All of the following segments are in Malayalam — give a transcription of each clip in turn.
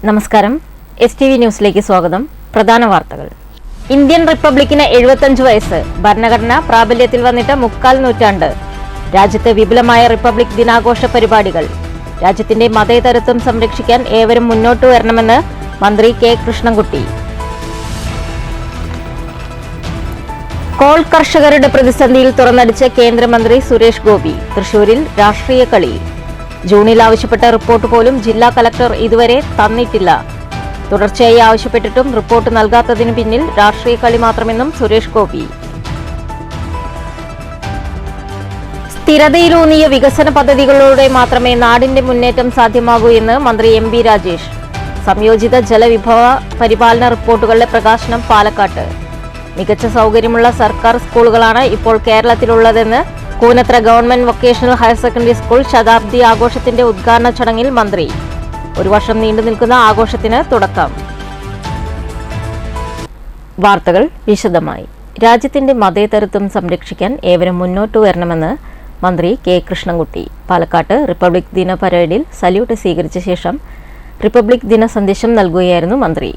നമസ്കാരം. STV ന്യൂസിലേക്ക് സ്വാഗതം. പ്രധാന വാർത്തകൾ. ഇന്ത്യൻ റിപ്പബ്ലിക്കിന് 75 വയസ്സ്. ഭരണഘടന പ്രാബല്യത്തിൽ വന്നിട്ട് 3/4 നൂറ്റാണ്ട്. രാജ്യത്ത് വിപുലമായ റിപ്പബ്ലിക് ദിനാഘോഷ പരിപാടികൾ. രാജ്യത്തിന്റെ മതേതരത്വം സംരക്ഷിക്കാൻ ഏവരും മുന്നോട്ട് വരണമെന്ന് മന്ത്രി കെ കൃഷ്ണൻകുട്ടി. കോൾ കർഷകരുടെ പ്രതിസന്ധിയിൽ തുറന്നടിച്ച കേന്ദ്രമന്ത്രി സുരേഷ് ഗോപി. തൃശൂരിൽ രാഷ്ട്രീയ കളി. ജൂണിൽ ആവശ്യപ്പെട്ട റിപ്പോർട്ട് പോലും ജില്ലാ കളക്ടർ ഇതുവരെ തന്നിട്ടില്ല. തുടർച്ചയായി ആവശ്യപ്പെട്ടിട്ടും റിപ്പോർട്ട് നൽകാത്തതിനു പിന്നിൽ രാഷ്ട്രീയ കളി മാത്രമെന്നും സുരേഷ് ഗോപി. സ്ഥിരതയിലൂന്നിയ വികസന പദ്ധതികളിലൂടെ മാത്രമേ നാടിന്റെ മുന്നേറ്റം സാധ്യമാകൂ എന്ന് മന്ത്രി MB രാജേഷ്. സംയോജിത ജലവിഭവ പരിപാലന റിപ്പോർട്ടുകളുടെ പ്രകാശനം പാലക്കാട്ട്. മികച്ച സൗകര്യമുള്ള സർക്കാർ സ്കൂളുകളാണ് ഇപ്പോൾ കേരളത്തിലുള്ളതെന്ന് Koonathara government vocational higher secondary school ശതാബ്ദി ആഘോഷത്തിന്റെ ഉദ്ഘാടന ചടങ്ങിൽ മന്ത്രി. 1 വർഷം നീണ്ടു നിൽക്കുന്ന ആഘോഷത്തിന് തുടക്കം. വാർത്തകൾ വിശദമായി. രാജ്യത്തിന്റെ മതേതരത്വം സംരക്ഷിക്കാൻ ഏവരും മുന്നോട്ടു വരണമെന്ന് മന്ത്രി കെ കൃഷ്ണൻകുട്ടി. പാലക്കാട്ട് റിപ്പബ്ലിക് ദിന പരേഡിൽ സല്യൂട്ട് സ്വീകരിച്ച ശേഷം റിപ്പബ്ലിക് ദിന സന്ദേശം നൽകുകയായിരുന്നു മന്ത്രി.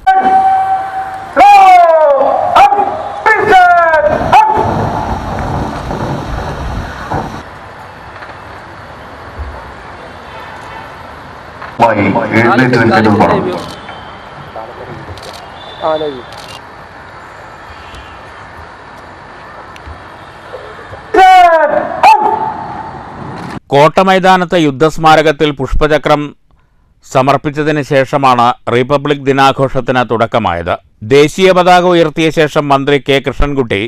കോട്ടമൈതാനത്തെ യുദ്ധസ്മാരകത്തിൽ പുഷ്പചക്രം സമർപ്പിച്ചതിന് ശേഷമാണ് റിപ്പബ്ലിക് ദിനാഘോഷത്തിന് തുടക്കമായത്. ദേശീയ പതാക ഉയർത്തിയ ശേഷം മന്ത്രി കെ കൃഷ്ണൻകുട്ടി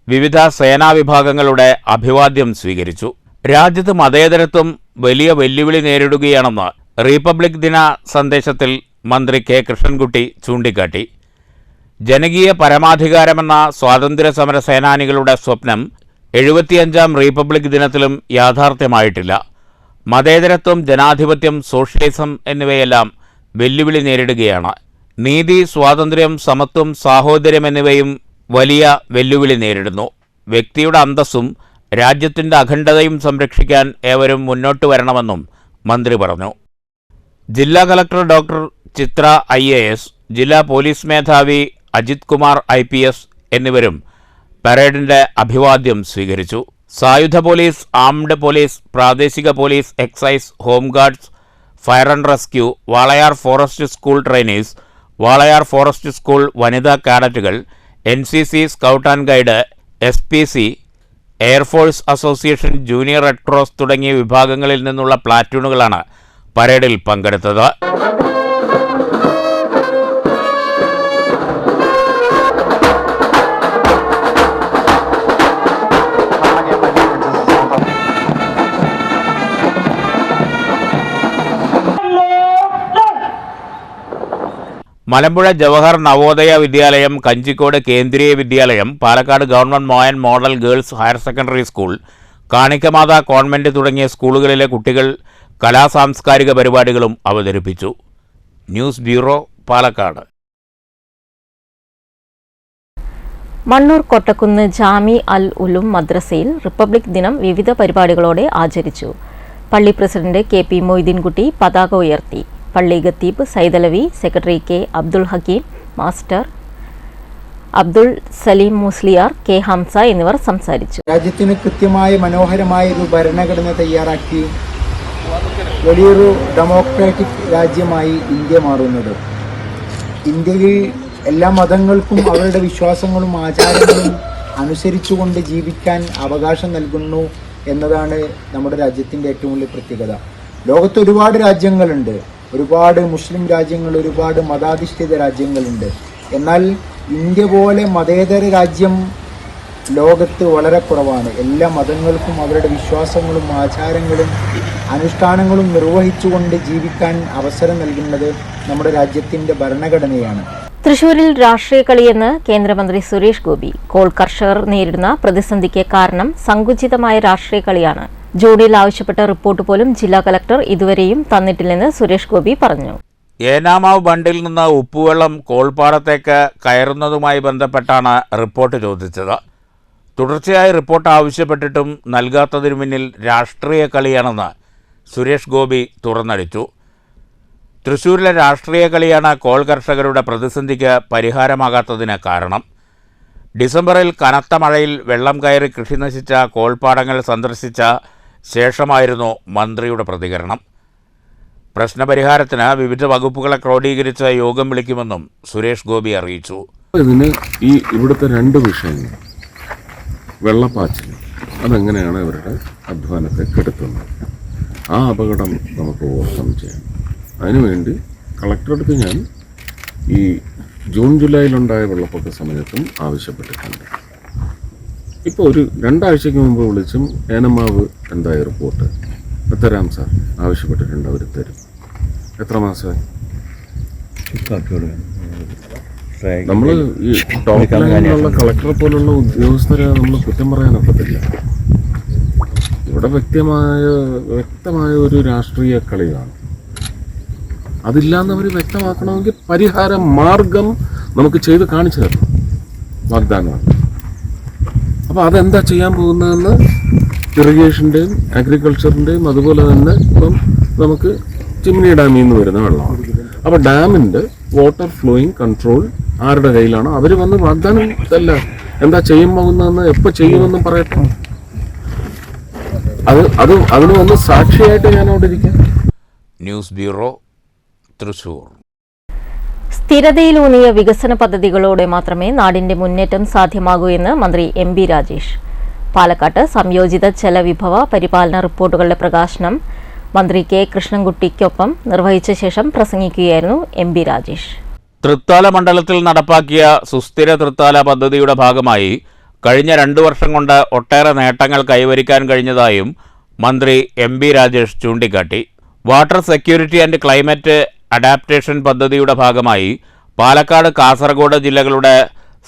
വിവിധ സേനാ വിഭാഗങ്ങളുടെ അഭിവാദ്യം സ്വീകരിച്ചു. രാജ്യത്ത് മതേതരത്വം വലിയ വെല്ലുവിളി നേരിടുകയാണെന്ന് റിപ്പബ്ലിക് ദിന സന്ദേശത്തിൽ മന്ത്രി കെ കൃഷ്ണൻകുട്ടി ചൂണ്ടിക്കാട്ടി. ജനകീയ പരമാധികാരമെന്ന സ്വാതന്ത്ര്യ സമര സേനാനികളുടെ സ്വപ്നം 75ാം റിപ്പബ്ലിക് ദിനത്തിലും യാഥാർത്ഥ്യമായിട്ടില്ല. മതേതരത്വം, ജനാധിപത്യം, സോഷ്യലിസം എന്നിവയെല്ലാം വെല്ലുവിളി നേരിടുകയാണ്. നീതി, സ്വാതന്ത്ര്യം, സമത്വം, സാഹോദര്യം എന്നിവയും വലിയ വെല്ലുവിളി നേരിടുന്നു. വ്യക്തിയുടെ അന്തസ്സും രാജ്യത്തിൻ്റെ അഖണ്ഡതയും സംരക്ഷിക്കാൻ ഏവരും മുന്നോട്ട് വരണമെന്നും മന്ത്രി പറഞ്ഞു. ജില്ലാ കളക്ടർ ഡോക്ടർ ചിത്ര IAS, ജില്ലാ പോലീസ് മേധാവി അജിത് കുമാർ IPS എന്നിവരും പരേഡിന്റെ അഭിവാദ്യം സ്വീകരിച്ചു. സായുധ പോലീസ്, ആംഡ് പോലീസ്, പ്രാദേശിക police, excise, home guards, fire and rescue, Walayar forest school trainees, Walayar forest school വനിതാ കാഡറ്റുകൾ, NCC, scout and guide, SPC, air force association, junior red cross തുടങ്ങിയ വിഭാഗങ്ങളിൽ നിന്നുള്ള പ്ലാറ്റൂണുകളാണ് പരേഡിൽ പങ്കെടുത്തത്. മലമ്പുഴ ജവഹർ നവോദയ വിദ്യാലയം, Kanjikode Kendriya Vidyalaya, Palakkad government Moyan model girls higher secondary school, Kanikkamatha convent തുടങ്ങിയ സ്കൂളുകളിലെ കുട്ടികൾ കലാസാംസ്കാരിക പരിപാടികളും അവതരിപ്പിച്ചു. News bureau, Palakkad. മണ്ണൂർ കൊട്ടക്കുന്ന് ജാമി അൽ ഉലൂം മദ്രസയിൽ റിപ്പബ്ലിക് ദിനം വിവിധ പരിപാടികളോടെ ആചരിച്ചു. പള്ളി പ്രസിഡന്റ് KP മൊയ്തീൻകുട്ടി പതാക ഉയർത്തി. പള്ളി ഖത്തീബ് Saidalavi, secretary K Abdul Hakeem, master Abdul Salim Musliyar, K Hamza എന്നിവർ സംസാരിച്ചു. രാജ്യത്തിന് കൃത്യമായ മനോഹരമായ ഒരു ഭരണഘടന തയ്യാറാക്കി വലിയൊരു ഡെമോക്രാറ്റിക് രാജ്യമായി ഇന്ത്യ മാറുന്നത്. ഇന്ത്യയിൽ എല്ലാ മതങ്ങൾക്കും അവരുടെ വിശ്വാസങ്ങളും ആചാരങ്ങളും അനുസരിച്ചുകൊണ്ട് ജീവിക്കാൻ അവകാശം നൽകുന്നു എന്നതാണ് നമ്മുടെ രാജ്യത്തിൻ്റെ ഏറ്റവും വലിയ പ്രത്യേകത. ലോകത്ത് ഒരുപാട് രാജ്യങ്ങളുണ്ട്, ഒരുപാട് മുസ്ലിം രാജ്യങ്ങൾ, ഒരുപാട് മതാധിഷ്ഠിത രാജ്യങ്ങളുണ്ട്. എന്നാൽ ഇന്ത്യ പോലെ മതേതര രാജ്യം ലോകത്ത് വളരെ കുറവാണ്. എല്ലാ മതങ്ങൾക്കും അവരുടെ വിശ്വാസങ്ങളും ആചാരങ്ങളും അനുഷ്ഠാനങ്ങളും നിർവഹിച്ചുകൊണ്ട് ജീവിക്കാൻ അവസരം നൽകുന്നത് നമ്മുടെ രാജ്യത്തിൻ്റെ ഭരണഘടനയാണ്. തൃശൂരിൽ രാഷ്ട്രീയ കളിയെന്ന് കേന്ദ്രമന്ത്രി സുരേഷ് ഗോപി. കോൾ കർഷകർ നേരിടുന്ന പ്രതിസന്ധിക്ക് കാരണം സങ്കുചിതമായ രാഷ്ട്രീയ കളിയാണ്. ജൂണിൽ ആവശ്യപ്പെട്ട റിപ്പോർട്ട് പോലും ജില്ലാ കളക്ടർ ഇതുവരെയും തന്നിട്ടില്ലെന്ന് സുരേഷ് ഗോപി പറഞ്ഞു. ഏനാമാവ് ബണ്ടിൽ നിന്ന് ഉപ്പുവെള്ളം കോൾപ്പാടത്തേക്ക് കയറുന്നതുമായി ബന്ധപ്പെട്ടാണ് റിപ്പോർട്ട് ചോദിച്ചത്. തുടർച്ചയായി റിപ്പോർട്ട് ആവശ്യപ്പെട്ടിട്ടും നൽകാത്തതിനു പിന്നിൽ രാഷ്ട്രീയ കളിയാണെന്ന് സുരേഷ് ഗോപി തുറന്നടിച്ചു. തൃശ്ശൂരിലെ രാഷ്ട്രീയ കളിയാണ് കോൾ കർഷകരുടെ പ്രതിസന്ധിക്ക് പരിഹാരമാകാത്തതിന് കാരണം. ഡിസംബറിൽ കനത്ത മഴയിൽ വെള്ളം കയറി കൃഷി നശിച്ച കോൾപ്പാടങ്ങൾ സന്ദർശിച്ച ശേഷമായിരുന്നു മന്ത്രിയുടെ പ്രതികരണം. പ്രശ്നപരിഹാരത്തിന് വിവിധ വകുപ്പുകളെ ക്രോഡീകരിച്ച് യോഗം വിളിക്കുമെന്നും സുരേഷ് ഗോപി അറിയിച്ചു. ഇതിന് ഇവിടുത്തെ രണ്ട് വിഷയങ്ങൾ, വെള്ളപ്പാച്ചിൽ, അതെങ്ങനെയാണ് ഇവരുടെ അധ്വാനത്തെ കെടുത്തുന്നത്, ആ അപകടം നമുക്ക് ഓവർകം ചെയ്യാം. അതിനുവേണ്ടി കളക്ടറടുത്ത് ഞാൻ ഈ ജൂൺ ജൂലൈയിലുണ്ടായ വെള്ളപ്പൊക്ക സമയത്തും ആവശ്യപ്പെട്ടിട്ടുണ്ട്. ഇപ്പോൾ ഒരു 2 ആഴ്ചയ്ക്ക് മുമ്പ് വിളിച്ചും ഏനമാവ് എന്തായ റിപ്പോർട്ട് തരാം സാർ ആവശ്യപ്പെട്ടിട്ടുണ്ട്. അവർ തരും. എത്ര മാസമായി? നമ്മൾ ഈ ടോപ്പ് ലൈനിലുള്ള കളക്ടറെ പോലുള്ള ഉദ്യോഗസ്ഥരെ നമ്മൾ കുറ്റം പറയാനൊക്കത്തില്ല. ഇവിടെ വ്യക്തമായ ഒരു രാഷ്ട്രീയ കളിയാണ്. അതില്ലാന്നവർ വ്യക്തമാക്കണമെങ്കിൽ പരിഹാര മാർഗം നമുക്ക് ചെയ്ത് കാണിച്ചു തരണം, വാഗ്ദാനമാണ്. അപ്പോൾ അതെന്താ ചെയ്യാൻ പോകുന്നതെന്ന് ഇറിഗേഷൻ്റെയും അഗ്രികൾച്ചറിൻ്റെയും അതുപോലെ തന്നെ ഇപ്പം നമുക്ക് ചിമ്മിനി ഡാമിൽ നിന്ന് വരുന്ന വെള്ളമാണ്. അപ്പോൾ ഡാമിൻ്റെ വാട്ടർ ഫ്ലോയിങ് കൺട്രോൾ ആരുടെ കയ്യിലാണ്? അവർ വന്ന് വാഗ്ദാനം അല്ല എന്താ ചെയ്യാൻ പോകുന്നതെന്ന് എപ്പോൾ ചെയ്യുമെന്നും പറയട്ടെ. അതിന് വന്ന് സാക്ഷിയായിട്ട് ഞാൻ അവിടെ ഇരിക്കാം. News bureau, Thrissur. സ്ഥിരതയിലൂന്നിയ വികസന പദ്ധതികളോടെ മാത്രമേ നാടിന്റെ മുന്നേറ്റം സാധ്യമാകൂ എന്ന് മന്ത്രി എം.ബി. രാജേഷ്. പാലക്കാട്ട് സംയോജിത ജലവിഭവ പരിപാലന റിപ്പോർട്ടുകളുടെ പ്രകാശനം മന്ത്രി കെ കൃഷ്ണൻകുട്ടിക്കൊപ്പം നിർവഹിച്ച ശേഷം പ്രസംഗിക്കുകയായിരുന്നു എം.ബി. രാജേഷ്. തൃത്താല മണ്ഡലത്തിൽ നടപ്പാക്കിയ സുസ്ഥിര തൃത്താല പദ്ധതിയുടെ ഭാഗമായി കഴിഞ്ഞ 2 വർഷം കൊണ്ട് ഒട്ടേറെ നേട്ടങ്ങൾ കൈവരിക്കാൻ കഴിഞ്ഞതായും മന്ത്രി എം.ബി. രാജേഷ് ചൂണ്ടിക്കാട്ടി. Water security and climate adaptation പദ്ധതിയുടെ ഭാഗമായി പാലക്കാട്, കാസർഗോഡ് ജില്ലകളുടെ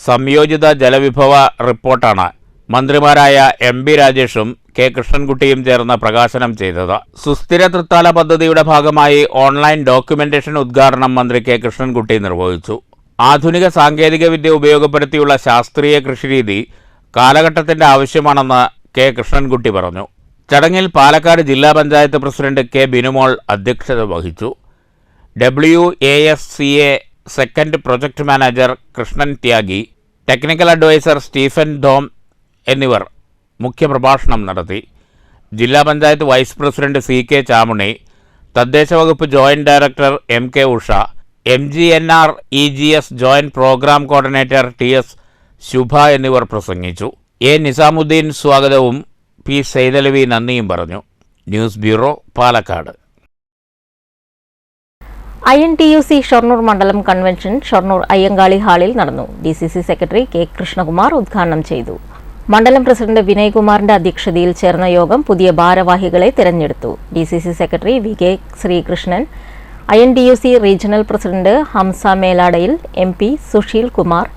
സംയോജിത ജലവിഭവ റിപ്പോർട്ടാണ് മന്ത്രിമാരായ എം.ബി. രാജേഷും കെ കൃഷ്ണൻകുട്ടിയും ചേർന്ന് പ്രകാശനം ചെയ്തത്. സുസ്ഥിര തൃത്താല പദ്ധതിയുടെ ഭാഗമായി ഓൺലൈൻ ഡോക്യുമെന്റേഷൻ ഉദ്ഘാടനം മന്ത്രി കെ കൃഷ്ണൻകുട്ടി നിർവഹിച്ചു. ആധുനിക സാങ്കേതികവിദ്യ ഉപയോഗപ്പെടുത്തിയുള്ള ശാസ്ത്രീയ കൃഷിരീതി കാലഘട്ടത്തിന്റെ ആവശ്യമാണെന്ന് കെ കൃഷ്ണൻകുട്ടി പറഞ്ഞു. ചടങ്ങിൽ പാലക്കാട് ജില്ലാ പഞ്ചായത്ത് പ്രസിഡന്റ് കെ ബിനുമോൾ അധ്യക്ഷത വഹിച്ചു. WASCA second project manager Krishnan Tyagi, technical advisor Stephen Dom എന്നിവർ മുഖ്യപ്രഭാഷണം നടത്തി. ജില്ലാ panchayat vice president CK Chamunni, തദ്ദേശ വകുപ്പ് joint director MK Usha, MGNR EGS joint program coordinator TS Shubha എന്നിവർ പ്രസംഗിച്ചു. A നിസാമുദ്ദീൻ സ്വാഗതവും P സൈദലവി നന്ദിയും പറഞ്ഞു. News bureau, Palakkad. INTUC Shoranur മണ്ഡലം കൺവെൻഷൻ ഷൊർണൂർ അയ്യങ്കാളി ഹാളിൽ നടന്നു. DCC സെക്രട്ടറി കെ കൃഷ്ണകുമാർ ഉദ്ഘാടനം ചെയ്തു. മണ്ഡലം പ്രസിഡന്റ് വിനയ്കുമാറിന്റെ അധ്യക്ഷതയിൽ ചേർന്ന യോഗം പുതിയ ഭാരവാഹികളെ തിരഞ്ഞെടുത്തു. DCC secretary VK Sreekrishnan, INTUC regional president Hamza Meladayil, MP Sushil Kumar,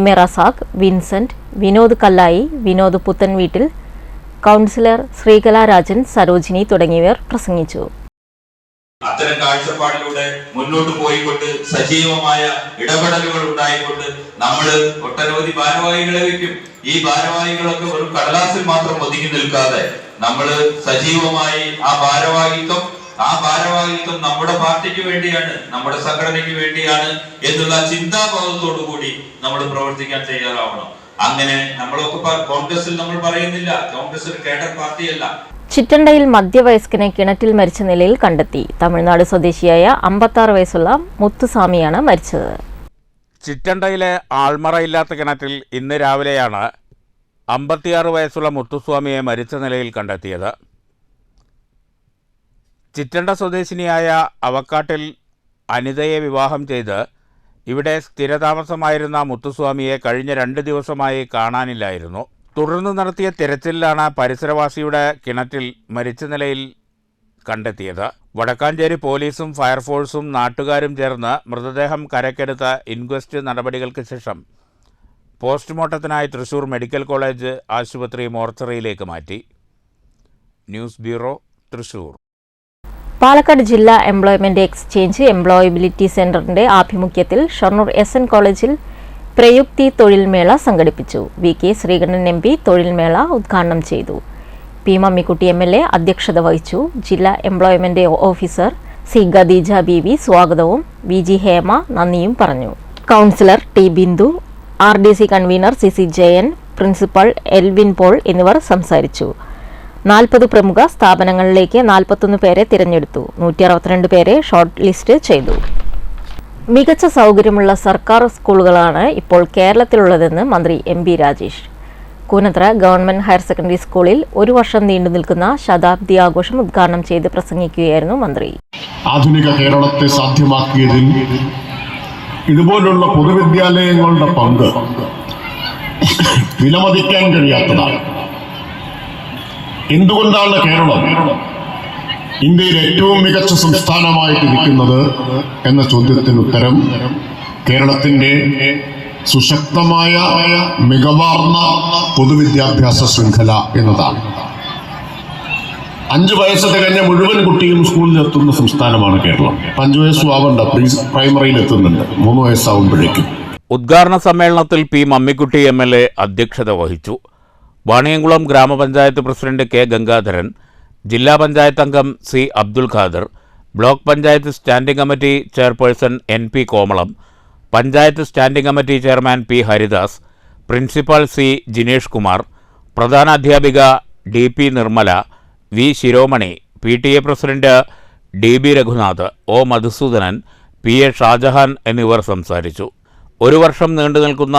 MA Razak, Vincent, Vinod Kallayi, Vinod Puthanveettil, councillor Sreekalarajan, Sarojini തുടങ്ങിയവർ പ്രസംഗിച്ചു. അത്തരം കാഴ്ചപ്പാടിലൂടെ മുന്നോട്ട് പോയിക്കൊണ്ട് സജീവമായ ഇടപെടലുകൾ ഉണ്ടായിക്കൊണ്ട് നമ്മൾ ഒട്ടനവധി ഭാരവാഹികളെ വയ്ക്കും. ഈ ഭാരവാഹികളൊക്കെ ഒരു കടലാസിൽ മാത്രം ഒതുങ്ങി നിൽക്കാതെ നമ്മൾ സജീവമായി ആ ഭാരവാഹിത്വം നമ്മുടെ പാർട്ടിക്ക് വേണ്ടിയാണ്, നമ്മുടെ സംഘടനയ്ക്ക് വേണ്ടിയാണ് എന്നുള്ള ചിന്താബോധത്തോടു കൂടി നമ്മൾ പ്രവർത്തിക്കാൻ തയ്യാറാവണം. അങ്ങനെ നമ്മളൊക്കെ കോൺഗ്രസിൽ നമ്മൾ പറയുന്നില്ല, കോൺഗ്രസ് ഒരു കേഡർ പാർട്ടിയല്ല. ചിറ്റണ്ടയിൽ മധ്യവയസ്കനെ കിണറ്റിൽ മരിച്ച നിലയിൽ കണ്ടെത്തി. തമിഴ്നാട് സ്വദേശിയായ 56 വയസ്സുള്ള മുത്തുസ്വാമിയാണ് മരിച്ചത്. ചിറ്റണ്ടയിലെ ആൾമറയില്ലാത്ത കിണറ്റിൽ ഇന്ന് രാവിലെയാണ് 56 വയസ്സുള്ള മുത്തുസ്വാമിയെ മരിച്ച നിലയിൽ കണ്ടെത്തിയത്. ചിറ്റണ്ട സ്വദേശിനിയായ അവക്കാട്ടിൽ അനിതയെ വിവാഹം ചെയ്ത് ഇവിടെ സ്ഥിരതാമസമായിരുന്ന മുത്തുസ്വാമിയെ കഴിഞ്ഞ 2 ദിവസമായി കാണാനില്ലായിരുന്നു. തുടർന്ന് നടത്തിയ തിരച്ചിലാണ് പരിസരവാസിയുടെ കിണറ്റിൽ മരിച്ച നിലയിൽ കണ്ടെത്തിയത്. വടക്കാഞ്ചേരി പോലീസും ഫയർഫോഴ്സും നാട്ടുകാരും ചേർന്ന് മൃതദേഹം കരക്കെടുത്ത ഇൻക്വസ്റ്റ് നടപടികൾക്ക് ശേഷം പോസ്റ്റ്മോർട്ടത്തിനായി തൃശൂർ മെഡിക്കൽ കോളേജ് ആശുപത്രി മോർച്ചറിയിലേക്ക് മാറ്റി. News bureau, Thrissur. പാലക്കാട് ജില്ലാ എംപ്ലോയ്മെന്റ് എക്സ്ചേഞ്ച് എംപ്ലോയബിലിറ്റി സെന്ററിന്റെ ആഭിമുഖ്യത്തിൽ ഷൊർണൂർ SN കോളേജിൽ പ്രയുക്തി തൊഴിൽമേള സംഘടിപ്പിച്ചു. VK ശ്രീകണ്ഠൻ MP തൊഴിൽമേള ഉദ്ഘാടനം ചെയ്തു. P മമ്മിക്കുട്ടി MLA അധ്യക്ഷത വഹിച്ചു. ജില്ലാ employment officer C Khadeeja Beevi സ്വാഗതവും വി ജി ഹേമ നന്ദിയും പറഞ്ഞു. Councillor T Bindu, RDC convener CC Jayan, principal Elvin Paul എന്നിവർ സംസാരിച്ചു. 40 പ്രമുഖ സ്ഥാപനങ്ങളിലേക്ക് 41 പേരെ തിരഞ്ഞെടുത്തു. 162 പേരെ ഷോർട്ട് ലിസ്റ്റ് ചെയ്തു. മികച്ച സൗകര്യമുള്ള സർക്കാർ സ്കൂളുകളാണ് ഇപ്പോൾ കേരളത്തിലുള്ളതെന്ന് മന്ത്രി MB Rajesh. Koonathara government higher secondary സ്കൂളിൽ 1 വർഷം നീണ്ടു നിൽക്കുന്ന ശതാബ്ദി ആഘോഷം ഉദ്ഘാടനം ചെയ്ത് പ്രസംഗിക്കുകയായിരുന്നു മന്ത്രി. ആധുനിക കേരളത്തെ സാധ്യമാക്കിയതിൽ ഇതുപോലുള്ള പൊതുവിദ്യാലയങ്ങളുടെ പങ്ക് വിലമതിക്കാൻ കഴിയാത്തതാണ്. എന്തുകൊണ്ടാണ് കേരളം ഇന്ത്യയിൽ ഏറ്റവും മികച്ച സംസ്ഥാനമായിട്ടിരിക്കുന്നത് എന്ന ചോദ്യത്തിന് ഉത്തരം കേരളത്തിന്റെ സുശക്തമായ മികവാർന്ന പൊതുവിദ്യാഭ്യാസ ശൃംഖല എന്നതാണ്. 5 വയസ്സ് തികഞ്ഞ മുഴുവൻ കുട്ടിയും സ്കൂളിലെത്തുന്ന സംസ്ഥാനമാണ് കേരളം. 5 വയസ്സും ആവണ്ട, പ്രൈമറിയിൽ എത്തുന്നുണ്ട്, 3 വയസ്സാവുമ്പോഴേക്കും. ഉദ്ഘാടന സമ്മേളനത്തിൽ പി മമ്മിക്കുട്ടി MLA അധ്യക്ഷത വഹിച്ചു. വാണിയംകുളം ഗ്രാമപഞ്ചായത്ത് പ്രസിഡന്റ് K ഗംഗാധരൻ, ജില്ലാ പഞ്ചായത്ത് അംഗം C Abdul Khader, block panchayat standing committee chairperson NP Komalam, panchayat standing committee chairman P Haridas, principal C Jinesh Kumar, പ്രധാനാധ്യാപിക DP Nirmala, V Shiromani, PTA president DB Raghunath, O Madhusoodanan, PA Shajahan എന്നിവർ സംസാരിച്ചു. 1 വർഷം നീണ്ടു നിൽക്കുന്ന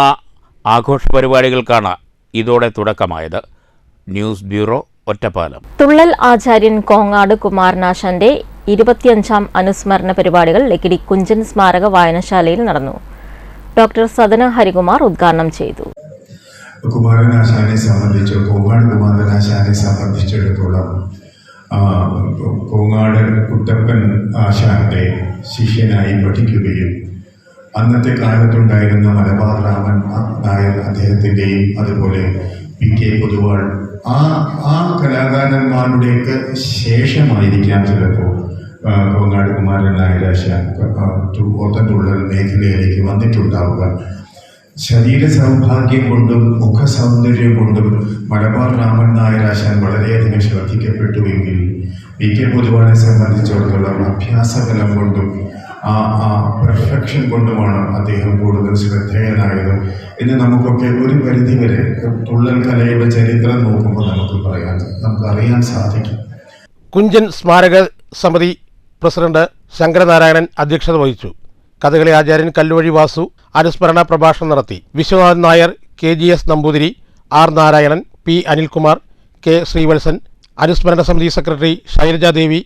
ആഘോഷ പരിപാടികൾക്കാണ് ഇതോടെ തുടക്കമായത്. News bureau, Ottapalam. തുള്ളൽ ആചാര്യൻ കോങ്ങാട് കുമാരനാശാന്റെ 25ാം അനുസ്മരണ പരിപാടികൾ ലക്കിടി കുഞ്ചൻ സ്മാരക വായനശാലയിൽ നടന്നു. ഡോക്ടർ സദന ഹരികുമാർ ഉദ്ഘാടനം ചെയ്തു. കുമാരനാശാനെ സംബന്ധിച്ച്, കോങ്ങാട് കുമാരനാശാനെ സംബന്ധിച്ചിടത്തോളം കോങ്ങാട് കുട്ടപ്പൻ ആശാന്റെ ശിഷ്യനായി പഠിക്കുകയും അന്നത്തെ കാലത്തുണ്ടായിരുന്ന മലബാർ രാമൻ നായർ അദ്ദേഹത്തിൻ്റെയും അതുപോലെ PK പൊതുവാൾ ആ കലാകാരന്മാരുടെയൊക്കെ ശേഷമായിരിക്കാം ചിലപ്പോൾ കോങ്ങാട് കുമാരൻ നായരാശാൻ ഓട്ടംതുള്ളൽ മേഖലയിലേക്ക് വന്നിട്ടുണ്ടാവുക. ശരീര സൗഭാഗ്യം കൊണ്ടും മുഖ സൗന്ദര്യം കൊണ്ടും മലബാർ രാമൻ നായരാശാൻ വളരെയധികം ശ്രദ്ധിക്കപ്പെട്ടുവെങ്കിൽ PK പൊതുവാളെ സംബന്ധിച്ചിടത്തോളം അഭ്യാസഫലം കൊണ്ടും ആ പെർഫെക്ഷൻ കൊണ്ടുമാണ് അദ്ദേഹം കൂടുതൽ ശ്രദ്ധേയനായത് എന്ന് നമുക്കൊക്കെ ഒരു പരിധിവരെ തുള്ളൽ കലയുടെ ചരിത്രം നോക്കുമ്പോൾ നമുക്ക് അറിയാൻ സാധിക്കും. കുഞ്ചൻ സ്മാരക സമിതി പ്രസിഡന്റ് ശങ്കരനാരായണൻ അധ്യക്ഷത വഹിച്ചു. കഥകളി ആചാര്യൻ കല്ലുവഴി വാസു അനുസ്മരണ പ്രഭാഷണം നടത്തി. Viswanathan Nair, KGS Namboothiri, R Narayanan, P Anilkumar, K Sreevalsan, അനുസ്മരണ സമിതി സെക്രട്ടറി ശൈലജാദേവി,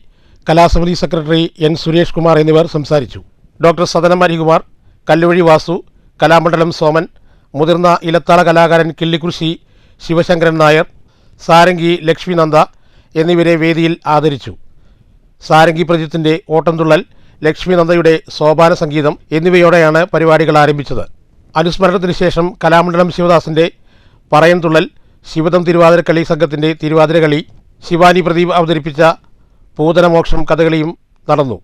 കലാസമിതി സെക്രട്ടറി N സുരേഷ് കുമാർ എന്നിവർ സംസാരിച്ചു. ഡോക്ടർ സദനം ഹരികുമാർ, കല്ലുവഴി വാസു, കലാമണ്ഡലം സോമൻ, മുതിർന്ന ഇലത്താള കലാകാരൻ കിള്ളിക്കുറിശി ശിവശങ്കരൻ നായർ, സാരംഗി ലക്ഷ്മിനന്ദ എന്നിവരെ വേദിയിൽ ആദരിച്ചു. സാരംഗി പ്രജിത്തിന്റെ ഓട്ടംതുള്ളൽ, ലക്ഷ്മിനന്ദയുടെ സോപാന സംഗീതം എന്നിവയോടെയാണ് പരിപാടികൾ ആരംഭിച്ചത്. അനുസ്മരണത്തിന് ശേഷം കലാമണ്ഡലം ശിവദാസിന്റെ പറയൻതുള്ളൽ, ശിവദം തിരുവാതിരക്കളി സംഘത്തിന്റെ തിരുവാതിരകളി, ശിവാനി പ്രദീപ് അവതരിപ്പിച്ച പൂതനമോക്ഷം കഥകളിയും നടന്നു.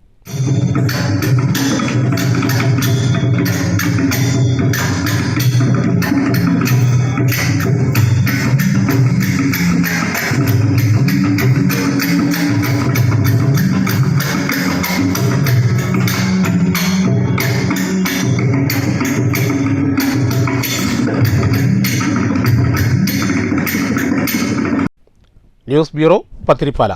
News bureau, Pathirippala.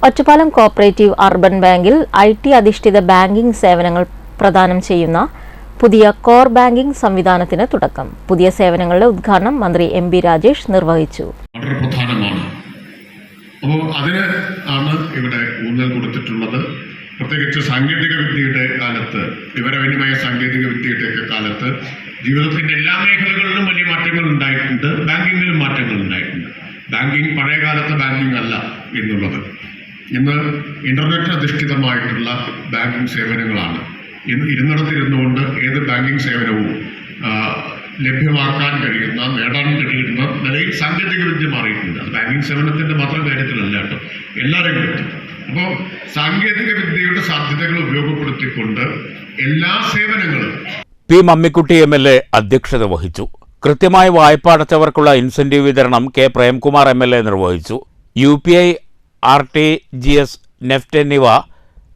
Ottapalam cooperative urban ബാങ്കിൽ IT അധിഷ്ഠിത ബാങ്കിംഗ് സേവനങ്ങൾ പ്രദാനം ചെയ്യുന്ന പുതിയ കോർ ബാങ്കിംഗ് സംവിധാനത്തിന് തുടക്കം. പുതിയ സേവനങ്ങളുടെ ഉദ്ഘാടനം മന്ത്രി MB രാജേഷ് നിർവഹിച്ചു. വളരെ പ്രധാനമാണ്. അപ്പോൾ അതിന് ആണ് ഇവിടെ ഊന്നൽ കൊടുത്തിട്ടുള്ളത്. പ്രത്യേകിച്ച് സാങ്കേതിക വിദ്യയുടെ കാലത്ത്, വിവരവിനിമയ സാങ്കേതിക വിദ്യയുടെയൊക്കെ കാലത്ത് ജീവിതത്തിന്റെ എല്ലാ മേഖലകളിലും വലിയ മാറ്റങ്ങൾ ഉണ്ടായിട്ടുണ്ട്. ബാങ്കിങ്ങിലും മാറ്റങ്ങൾ ഉണ്ടായിട്ടുണ്ട്. ബാങ്കിങ് പഴയ കാലത്തെ ബാങ്കിങ് അല്ല എന്നുള്ളത്. ഇന്ന് ഇന്റർനെറ്റ് അധിഷ്ഠിതമായിട്ടുള്ള ബാങ്കിങ് സേവനങ്ങളാണ്. ഇന്ന് ഇരുന്നിടത്തിരുന്നുകൊണ്ട് ഏത് ബാങ്കിങ് സേവനവും ലഭ്യമാക്കാൻ കഴിയുന്ന, നേടാൻ കഴിയുന്ന നിലയിൽ സാങ്കേതിക വിദ്യ മാറിയിട്ടുണ്ട്. അത് ബാങ്കിങ് സേവനത്തിന്റെ മാത്രം കാര്യത്തിലല്ല കേട്ടോ, എല്ലാ രംഗത്തും. അപ്പോൾ സാങ്കേതിക വിദ്യയുടെ സാധ്യതകൾ ഉപയോഗപ്പെടുത്തിക്കൊണ്ട് എല്ലാ സേവനങ്ങളും പി മമ്മിക്കുട്ടി MLA അധ്യക്ഷത വഹിച്ചു. കൃത്യമായി വായ്പ അടച്ചവർക്കുള്ള ഇൻസെന്റീവ് വിതരണം K പ്രേംകുമാർ MLA നിർവഹിച്ചു. UPI, RTGS, നെഫ്റ്റ് എന്നിവ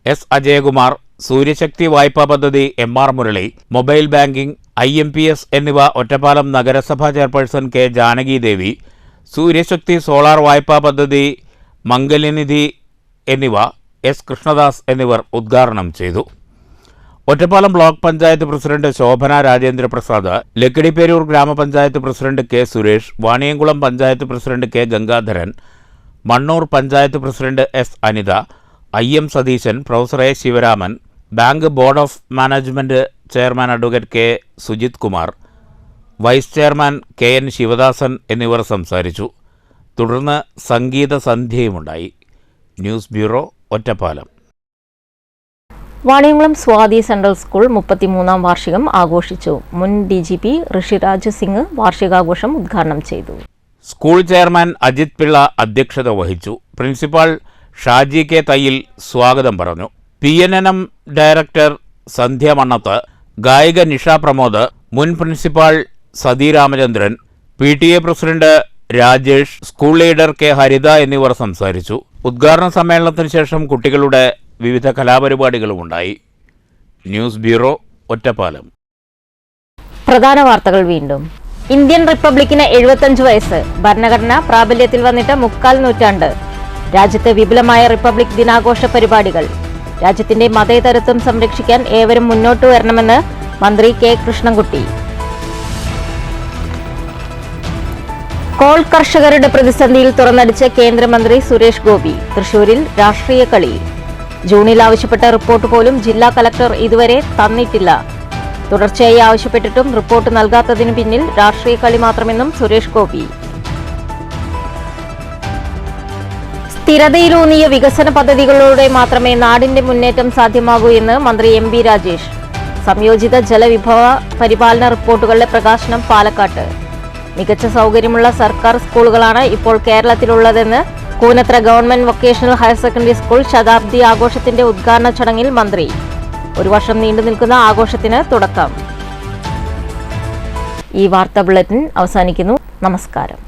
എസ് അജയകുമാർ, സൂര്യശക്തി വായ്പാ പദ്ധതി MR Murali, mobile banking, IMPS എന്നിവ ഒറ്റപ്പാലം നഗരസഭാ chairperson K Janaki Devi, Suryashakti solar വായ്പാ പദ്ധതി മംഗല്യനിധി എന്നിവ എസ് കൃഷ്ണദാസ് എന്നിവർ ഉദ്ഘാടനം ചെയ്തു. Ottapalam block panchayat president Shobhana Rajendraprasad, Lakkidiperur grama panchayat president K Suresh, Vaniyamkulam panchayat president K Gangadharan, Mannur panchayat president S Anitha, IM Satheesan, professor A Sivaraman, bank board of management chairman advocate K Sujith Kumar, vice chairman KN Sivadasan എന്നിവർ സംസാരിച്ചു. തുടർന്ന് സംഗീത സന്ധ്യയുമുണ്ടായി. News bureau, Ottapalam. Vaniyamkulam Swathi central school 33-ാം വാർഷികം ആഘോഷിച്ചു. മുൻ DGP ഋഷിരാജ് സിംഗ് വാർഷികാഘോഷം ഉദ്ഘാടനം ചെയ്തു. സ്കൂൾ ചെയർമാൻ അജിത് പിള്ള അധ്യക്ഷത വഹിച്ചു. പ്രിൻസിപ്പാൾ ഷാജി കെ തയ്യിൽ സ്വാഗതം പറഞ്ഞു. PNNM ഡയറക്ടർ സന്ധ്യ മണ്ണത്ത്, ഗായിക നിഷ പ്രമോദ്, മുൻ principal Sathi Ramachandran, PTA president Rajesh, school leader K Haritha എന്നിവർ സംസാരിച്ചു. ഉദ്ഘാടന സമ്മേളനത്തിന് ശേഷം കുട്ടികളുടെ വിവിധ കലാപരിപാടികളുമുണ്ടായി. News bureau, Ottapalam. പ്രധാന വാർത്തകൾ വീണ്ടും. ഇന്ത്യൻ റിപ്പബ്ലിക്കിന് 75 വയസ്സ്. ഭരണഘടന പ്രാബല്യത്തിൽ വന്നിട്ട് 3/4 നൂറ്റാണ്ട്. രാജ്യത്ത് വിപുലമായ റിപ്പബ്ലിക് ദിനാഘോഷ പരിപാടികൾ. രാജ്യത്തിന്റെ മതേതരത്വം സംരക്ഷിക്കാൻ ഏവരും മുന്നോട്ടു വരണമെന്ന് മന്ത്രി കെ കൃഷ്ണൻകുട്ടി. കോൾ കർഷകരുടെ പ്രതിസന്ധിയിൽ തുറന്നടിച്ച് കേന്ദ്രമന്ത്രി സുരേഷ് ഗോപി. തൃശൂരിൽ രാഷ്ട്രീയ കളി. ജൂണിൽ ആവശ്യപ്പെട്ട റിപ്പോർട്ട് പോലും ജില്ലാ കലക്ടർ ഇതുവരെ തന്നിട്ടില്ല. തുടർച്ചയായി ആവശ്യപ്പെട്ടിട്ടും റിപ്പോർട്ട് നൽകാത്തതിനു പിന്നിൽ രാഷ്ട്രീയ കളി മാത്രമെന്നും സുരേഷ് ഗോപി. സ്ഥിരതയിലൂന്നിയ വികസന പദ്ധതികളിലൂടെ മാത്രമേ നാടിന്റെ മുന്നേറ്റം സാധ്യമാകൂ എന്ന് മന്ത്രി MB രാജേഷ്. സംയോജിത ജലവിഭവ പരിപാലന റിപ്പോർട്ടുകളുടെ പ്രകാശനം പാലക്കാട്ട്. മികച്ച സൗകര്യമുള്ള സർക്കാർ സ്കൂളുകളാണ് ഇപ്പോൾ കേരളത്തിലുള്ളതെന്ന് Koonathara government vocational higher secondary school ശതാബ്ദി ആഘോഷത്തിന്റെ ഉദ്ഘാടന ചടങ്ങിൽ മന്ത്രി. 1 വർഷം നീണ്ടു നിൽക്കുന്ന ആഘോഷത്തിന് തുടക്കം. ഈ വാർത്താ ബുള്ളറ്റിൻ അവസാനിക്കുന്നു. നമസ്കാരം.